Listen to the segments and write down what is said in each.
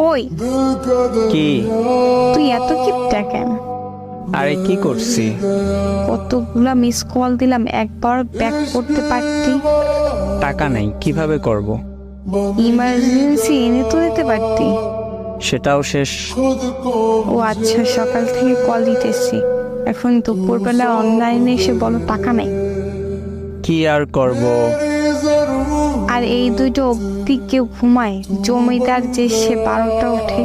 ওই কি? তুই এত কিপটা কেন? আরে কি করছি? কতগুলা মিস কল দিলাম, একবার ব্যাক করতে পারতি। টাকা নাই, কিভাবে করব? ইমার্জেন্সি এনে তো দিতে পারতি। সেটাও শেষ। ও আচ্ছা, সকাল থেকে কল দিতেছি, এখন দুপুরবেলা অনলাইনে এসে বলো টাকা নাই। কি আর করব? আর এই দুইটা অব্দি কেউ ঘুমায়? জমিদার যে সে 12টা ওঠে,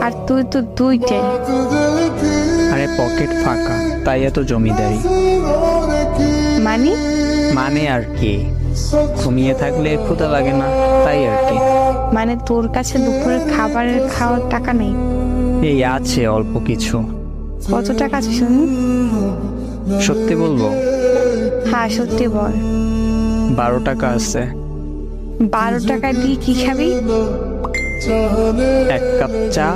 আর তুই তো 2টায়। আরে পকেট ফাঁকা, তাই এত জমিদারি। মানে? মানে আর কি, ঘুমিয়ে থাকলে ক্ষুধা লাগে না, তাই আর কি। মানে তোর কাছে দুপুরের খাওয়ার টাকা নেই? এই আছে অল্প কিছু। কত টাকা আছে শুনি? সত্যি বলবো? হ্যাঁ সত্যি বল। 12 টাকা আছে। 12 টাকা দিয়ে কি খাবি? 1 কাপ চা,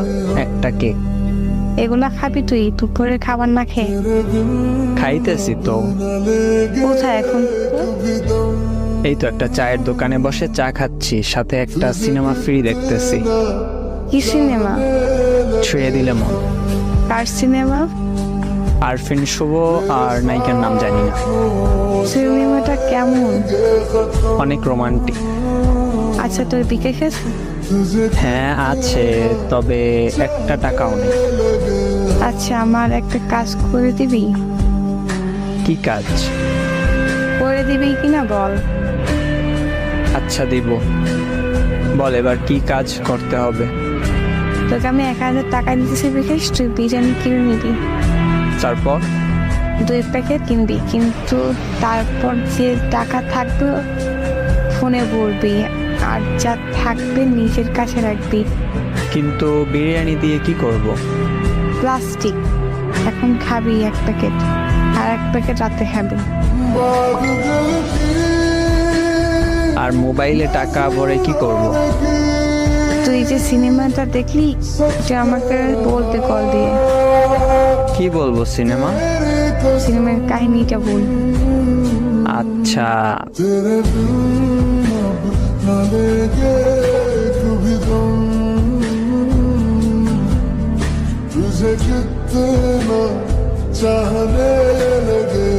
একটা কেক। এগুলা খাবি তুই দুপুরের খাবার না খেয়ে? খাইতেছি তো। কোথায় এখন? এই তো একটা চায়ের দোকানে বসে চা খাচ্ছি, সাথে একটা সিনেমা ফ্রি দেখতেছি। কি সিনেমা? ছুঁয়ে দিলে মন। কার সিনেমা? আরফিন শুভ আর নায়িকার নাম জানি না। সিনেমাটা কেমন? অনেক রোমান্টিক। আচ্ছা, তোর বিকাশ আছে? হ্যাঁ আছে, তবে 1 টাকাও নেই। আচ্ছা, আমার একটা কাজ করে দিবি? কি কাজ? করে দিবি কিনা বল। আচ্ছা দিব। বল এবার কি কাজ করতে হবে? তোকে আমি 1000 টাকা দিতেছি বিকাশ, তুই বিরিয়ানি কিনে নিবি। তারপর? 2 প্যাকেট কিনবি, কিন্তু তারপর যে টাকা থাকবে ফোনে বলবি, আর যা থাকবে নিজের কাছে রাখবি। কিন্তু বিরিয়ানি দিয়ে কি করব? প্লাস্টিক। এখন খাবি 1 প্যাকেট, আর 1 প্যাকেট রাতে খাবি। আর মোবাইলে টাকা ভরে কি করব? তুই যে সিনেমাটা দেখলি, যে আমাকে বলতে কল দিয়ে। কি বলবো? সিনেমা? সিনেমার কাহিনীটা বল। আচ্ছা। तुझे कितना चाहने लगे